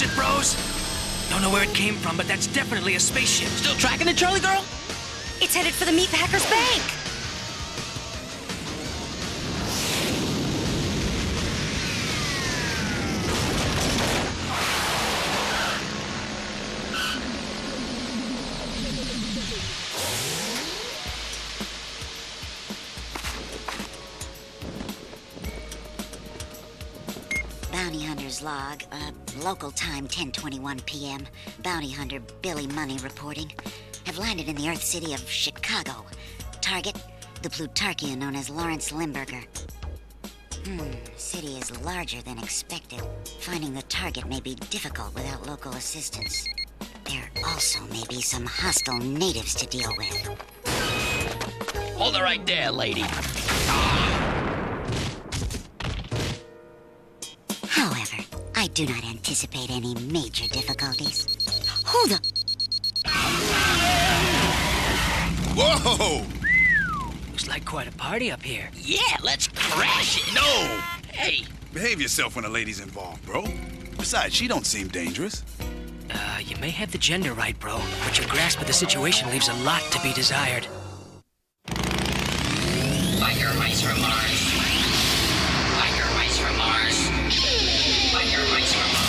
it, bros? Don't know where it came from, but that's definitely a spaceship. Still tracking it, Charlie girl? It's headed for the Meatpacker's Bank. Bounty Hunter's log, local time 10:21 p.m. Bounty Hunter Billie Monnie reporting. Have landed in the Earth city of Chicago. Target, the Plutarchian known as Lawrence Limburger. City is larger than expected. Finding the target may be difficult without local assistance. There also may be some hostile natives to deal with. Hold it right there, lady. However, I do not anticipate any major difficulties. Who the... Whoa! Looks like quite a party up here. Yeah, let's crash it. No! Hey, Behave yourself when a lady's involved, bro. Besides, she don't seem dangerous. You may have the gender right, bro, but your grasp of the situation leaves a lot to be desired. Biker mice from Mars. Biker mice from Mars. Biker mice from Mars.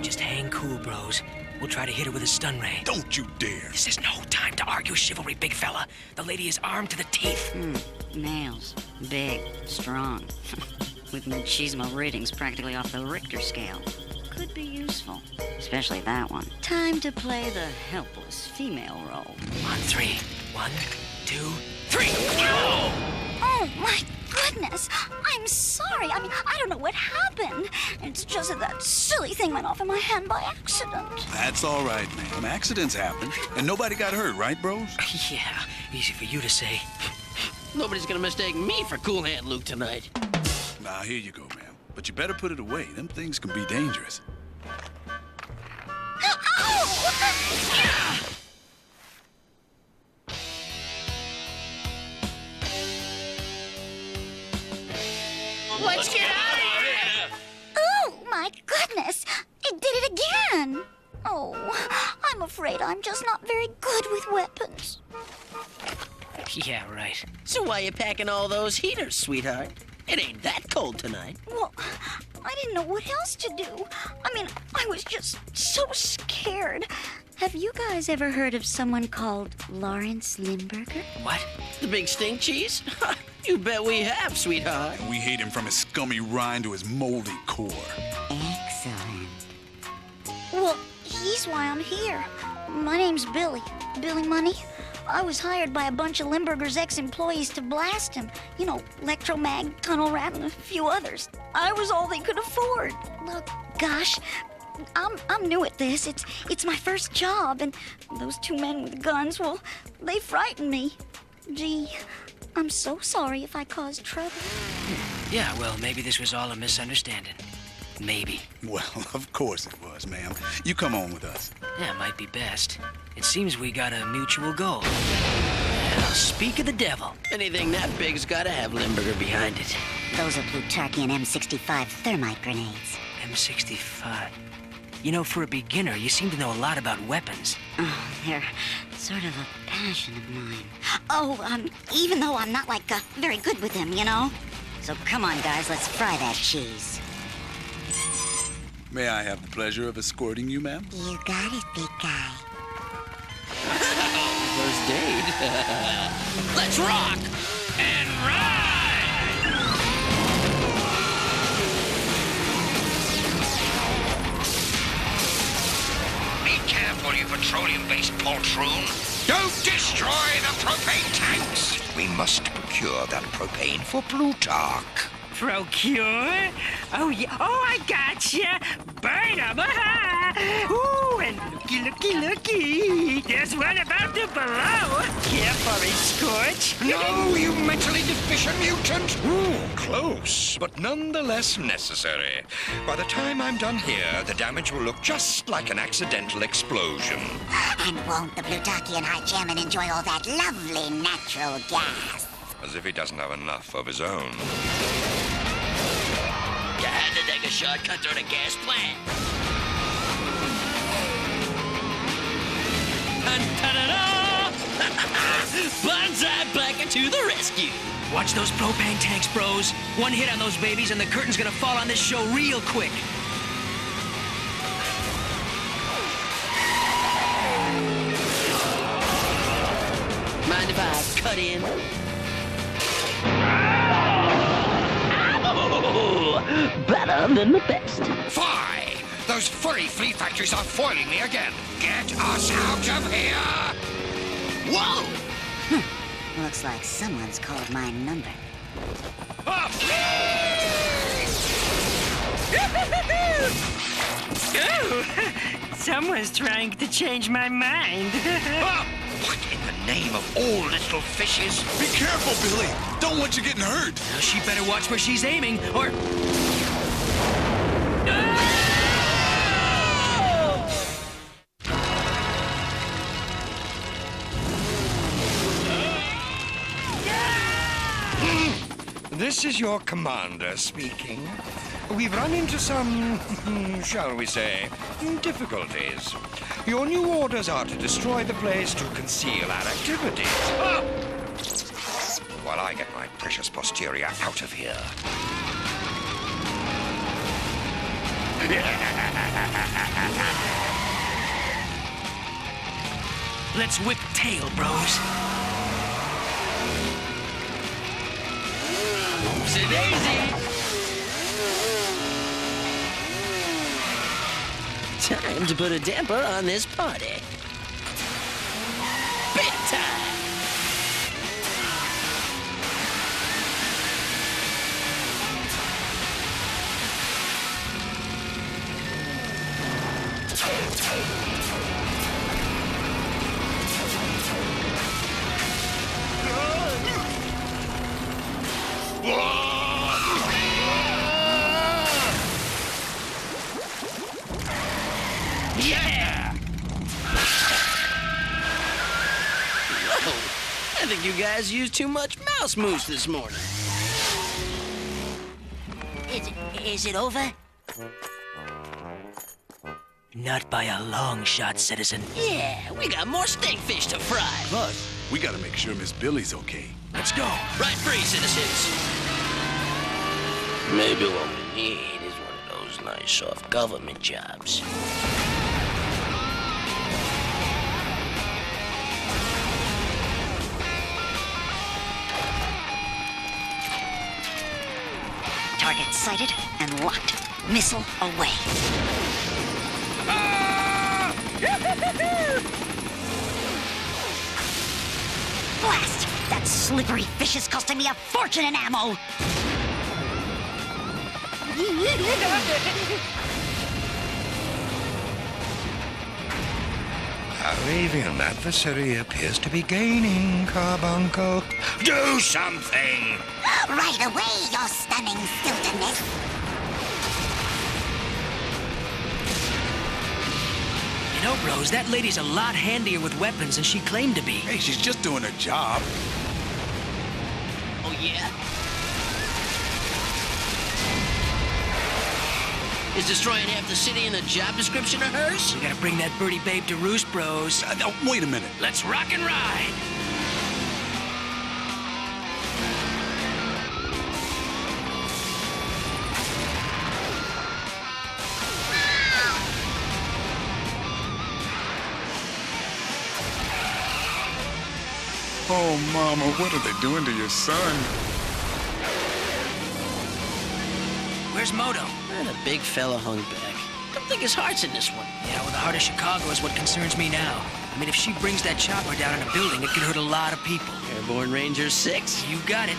Just hang cool, bros. We'll try to hit her with a stun ray. Don't you dare. This is no time to argue chivalry, big fella. The lady is armed to the teeth. Nails. Big. Strong. With machismo ratings practically off the Richter scale. Could be useful. Especially that one. Time to play the helpless female role. On three. 1, 2, 3. Oh! Oh, my goodness. I'm sorry. I mean, I don't know what happened. It's just that silly thing went off in my hand by accident. That's all right, ma'am. Accidents happen. And nobody got hurt, right, bros? Yeah, easy for you to say. nobody's gonna mistake me for Cool Hand Luke tonight. Now, here you go, ma'am. But you better put it away. Them things can be dangerous. Let's get out of here! Oh, my goodness. It did it again. Oh, I'm afraid I'm just not very good with weapons. Yeah, right. So why you packing all those heaters, sweetheart? It ain't that cold tonight. Well, I didn't know what else to do. I mean, I was just so scared. Have you guys ever heard of someone called Lawrence Limburger? What? The big stink cheese? You bet we have, sweetheart. We hate him from his scummy rind to his moldy core. Excellent. Well, he's why I'm here. My name's Billie Monnie. I was hired by a bunch of Limburger's ex-employees to blast him. You know, Electromag, Tunnel Rat, and a few others. I was all they could afford. Look, gosh, I'm new at this. It's my first job, and those two men with guns, well, they frighten me. Gee, I'm so sorry if I caused trouble. Yeah, well, maybe this was all a misunderstanding. Maybe. Well, of course it was, ma'am. You come on with us. Yeah, might be best. It seems we got a mutual goal. Well, speak of the devil. Anything that big's gotta have Limburger behind it. Those are Plutarchian M65 thermite grenades. M65. You know, for a beginner, you seem to know a lot about weapons. Oh, they're sort of a passion of mine. Oh, even though I'm not, very good with them, you know? So come on, guys, let's fry that cheese. May I have the pleasure of escorting you, ma'am? You got it, big guy. First date. Let's rock and ride! Be careful, you petroleum-based poltroon. Don't destroy the propane tanks. We must procure that propane for Plutarch. Procure? Oh, yeah. Oh, I gotcha. Burn 'em. Ooh, and looky. There's one about to blow. Careful, it scorch. No, you mentally deficient mutant! Ooh, close, but nonetheless necessary. By the time I'm done here, the damage will look just like an accidental explosion. And won't the Plutarchian high chairman enjoy all that lovely natural gas? As if he doesn't have enough of his own. You had to take a shortcut through the gas plant. Dun-dun-dun-dun! Bonsai Blacker to the rescue. Watch those propane tanks, bros. One hit on those babies and the curtain's gonna fall on this show real quick. Mind if I cut in? Oh, better than the best. Fie! Those furry flea factories are foiling me again. Get us out of here! Whoa! Looks like someone's called my number. Ooh, someone's trying to change my mind. What in the name of all little fishes? Be careful, Billy. Don't want you getting hurt. Now she better watch where she's aiming, or... This is your commander speaking. We've run into some, shall we say, difficulties. Your new orders are to destroy the place to conceal our activities. While I get my precious posterior out of here. Let's whip tail, bros. Oopsie daisy. Time to put a damper on this party. Big time. Yeah! Whoa! I think you guys used too much mouse mousse this morning. Is it over? Not by a long shot, citizen. Yeah, we got more stinkfish to fry. Plus, we gotta make sure Miss Billy's okay. Let's go. Right free, citizens. Maybe what we need is one of those nice soft government jobs. Target sighted and locked. Missile away. Blast! That slippery fish is costing me a fortune in ammo! Our avian adversary appears to be gaining, Carbuncle. Do something! Right away, your stunning stiltedness! You know, bros, that lady's a lot handier with weapons than she claimed to be. Hey, she's just doing her job. Oh, yeah? Is destroying half the city in the job description of hers? We gotta bring that birdie babe to roost, bros. Wait a minute. Let's rock and ride. Oh, Mama, what are they doing to your son? Where's Moto? And a big fella hung back. Don't think his heart's in this one. Yeah, well, the heart of Chicago is what concerns me now. I mean, if she brings that chopper down in a building, it could hurt a lot of people. Airborne Ranger 6. You got it.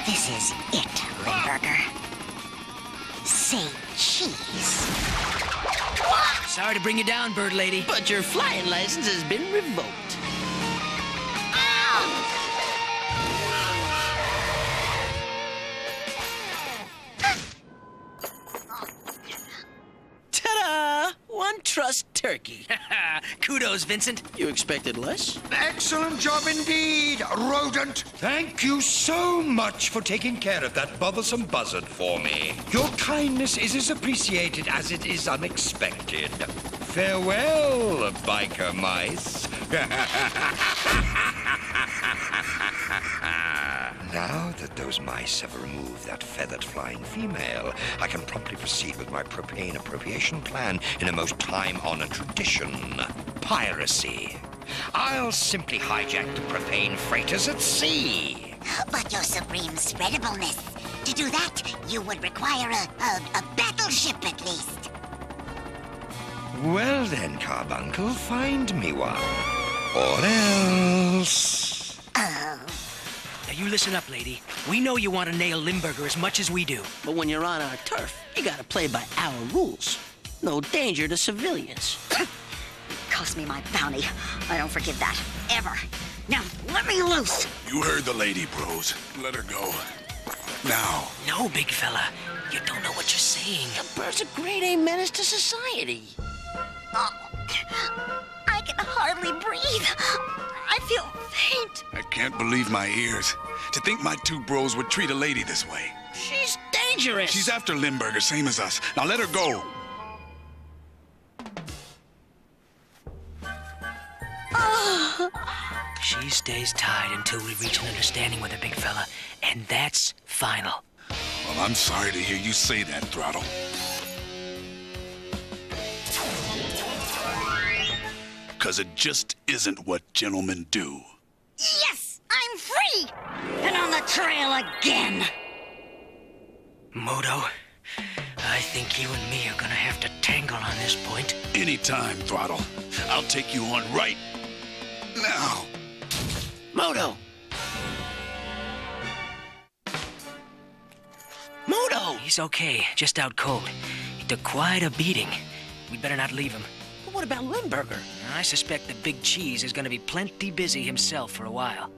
This is it, Limburger. Say cheese. Sorry to bring you down, bird lady. But your flying license has been revoked. Ta-da! One trust turkey. Kudos, Vincent. You expected less? Excellent job indeed, rodent. Thank you so much for taking care of that bothersome buzzard for me. Your kindness is as appreciated as it is unexpected. Farewell, biker mice. Now that those mice have removed that feathered flying female, I can promptly proceed with my propane appropriation plan in a most time-honored tradition. Piracy. I'll simply hijack the propane freighters at sea. But your supreme spreadableness. To do that, you would require a battleship at least. Well then, Carbuncle, find me one. Or else... Oh. Now, you listen up, lady. We know you want to nail Limburger as much as we do. But when you're on our turf, you gotta play by our rules. No danger to civilians. Cost me my bounty. I don't forgive that. Ever. Now, let me loose. You heard the lady, bros. Let her go. Now. No, big fella. You don't know what you're saying. The bird's a grade A menace to society. Oh, I can hardly breathe. I feel faint. I can't believe my ears. To think my two bros would treat a lady this way. She's dangerous. She's after Limburger, same as us. Now let her go. She stays tied until we reach an understanding with her, big fella. And that's final. Well, I'm sorry to hear you say that, Throttle. Because it just isn't what gentlemen do. Yes, I'm free! And on the trail again. Moto, I think you and me are gonna have to tangle on this point. Anytime, Throttle. I'll take you on right now. Moto! Moto! He's okay, just out cold. He took quite a beating. We'd better not leave him. But what about Limburger? I suspect the big cheese is gonna be plenty busy himself for a while.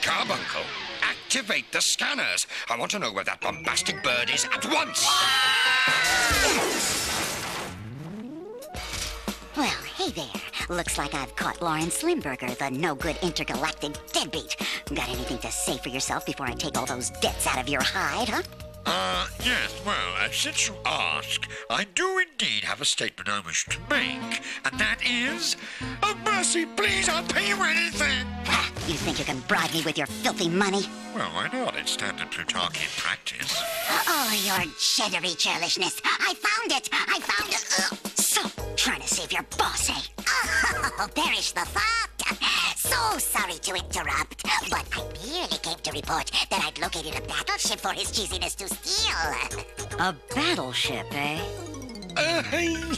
Carbuncle, activate the scanners. I want to know where that bombastic bird is at once. Well, hey there. Looks like I've caught Lawrence Limburger, the no-good intergalactic deadbeat. Got anything to say for yourself before I take all those debts out of your hide, huh? Yes, well, since you ask, I do indeed have a statement I wish to make, and that is... Oh, mercy, please, I'll pay you anything! You think you can bribe me with your filthy money? Well, why not? It's standard Plutarchian practice. Oh, your cheddary churlishness. I found it! I found it! So, trying to save your boss, eh? Oh, perish the thought! So sorry to interrupt, but I merely came to report that I'd located a battleship for his cheesiness to steal. A battleship, eh?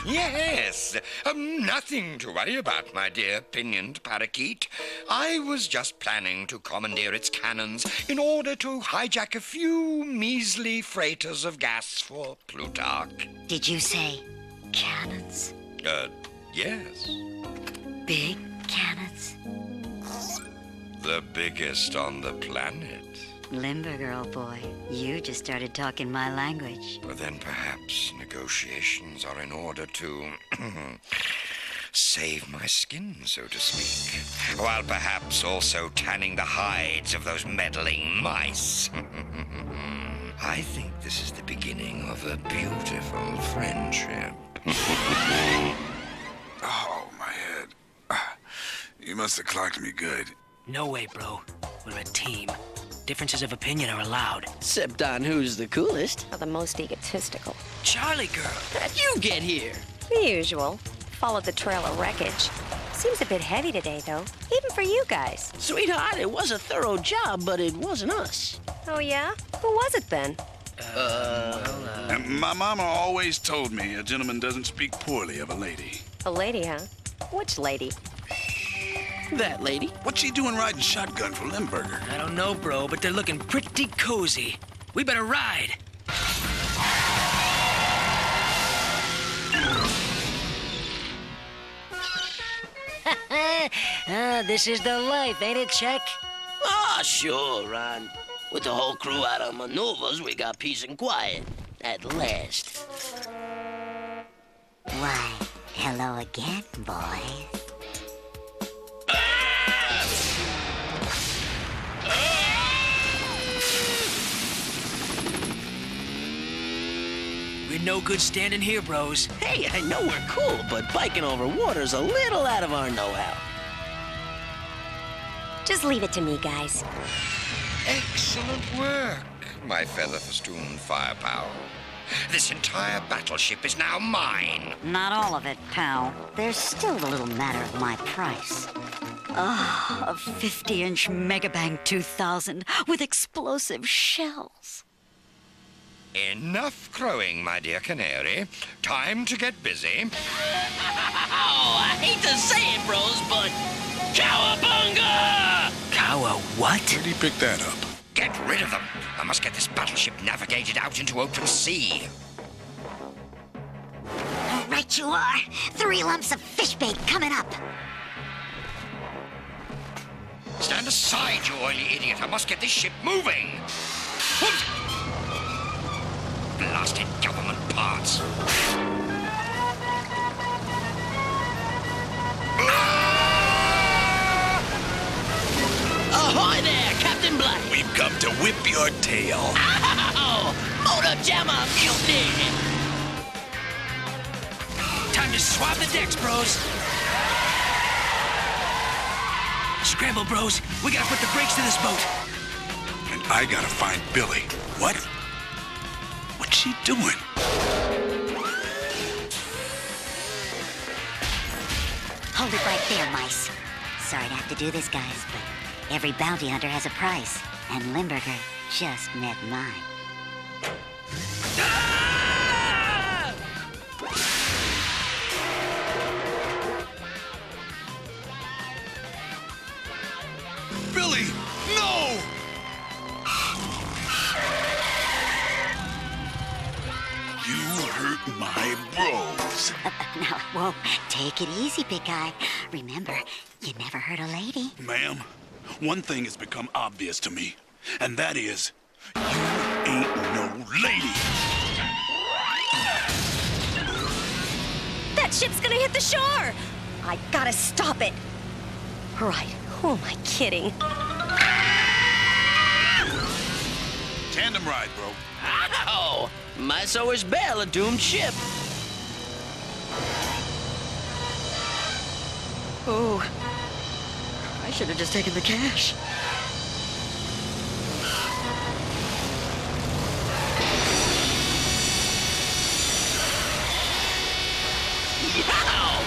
Yes. Nothing to worry about, my dear pinioned parakeet. I was just planning to commandeer its cannons in order to hijack a few measly freighters of gas for Plutarch. Did you say cannons? Yes. Big cannons? The biggest on the planet. Limburger, old boy, you just started talking my language. Well, then perhaps negotiations are in order to save my skin, so to speak, while perhaps also tanning the hides of those meddling mice. I think this is the beginning of a beautiful friendship. Oh, my head. You must have clocked me good. No way, bro. We're a team. Differences of opinion are allowed. Except on who's the coolest. Or the most egotistical. Charlie girl. How'd you get here? The usual. Followed the trail of wreckage. Seems a bit heavy today, though. Even for you guys. Sweetheart, it was a thorough job, but it wasn't us. Oh, yeah? Who was it then? And my mama always told me a gentleman doesn't speak poorly of a lady. A lady, huh? Which lady? That lady. What's she doing riding shotgun for Limburger? I don't know, bro, but they're looking pretty cozy. We better ride. This is the life, ain't it, Check? Ah, sure, Ron. With the whole crew out on maneuvers, we got peace and quiet. At last. Why, hello again, boys. We're no good standing here, bros. Hey, I know we're cool, but biking over water's a little out of our know-how. Just leave it to me, guys. Excellent work, my feather-festooned firepower. This entire battleship is now mine. Not all of it, pal. There's still the little matter of my price. Ah, a 50-inch Megabang 2000 with explosive shells. Enough crowing, my dear canary. Time to get busy. Oh, I hate to say it, bros, but cowabunga! Cowa what? Where'd he pick that up? Get rid of them. I must get this battleship navigated out into open sea. Right you are. 3 lumps of fish bait coming up. Stand aside, you oily idiot. I must get this ship moving. Whoops. Blasted government parts. Ahoy there, Captain Black! We've come to whip your tail. Ow! Motor jammer mutiny! Time to swab the decks, bros. Scramble, bros. We gotta put the brakes to this boat. And I gotta find Billy. What? What's she doing? Hold it right there, mice. Sorry to have to do this, guys, but every bounty hunter has a price, and Limburger just met mine. Billy! No! You hurt my bros. Now, whoa, take it easy, big guy. Remember, you never hurt a lady. Ma'am, one thing has become obvious to me, and that is, you ain't no lady. That ship's gonna hit the shore! I gotta stop it. Right, who am I kidding? Tandem ride, bro. Ow! My so is Belle, a doomed ship. Oh, I should have just taken the cash. Yow!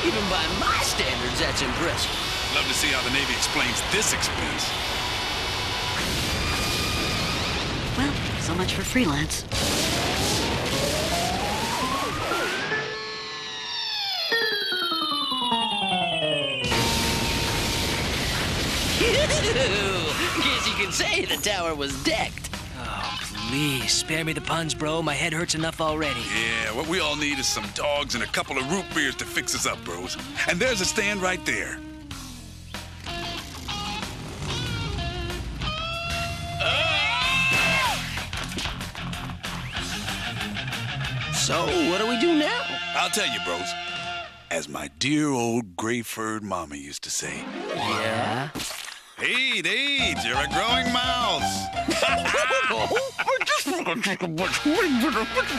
Even by my standards, that's impressive. Love to see how the Navy explains this expense. Well, so much for freelance. Guess you could say the tower was decked. Oh, please, spare me the puns, bro. My head hurts enough already. Yeah, what we all need is some dogs and a couple of root beers to fix us up, bros. And there's a stand right there. So, what do we do now? I'll tell you, bros. As my dear old gray-furred mama used to say, Yeah? eat, eat, you're a growing mouse. I just want to take a much bigger picture.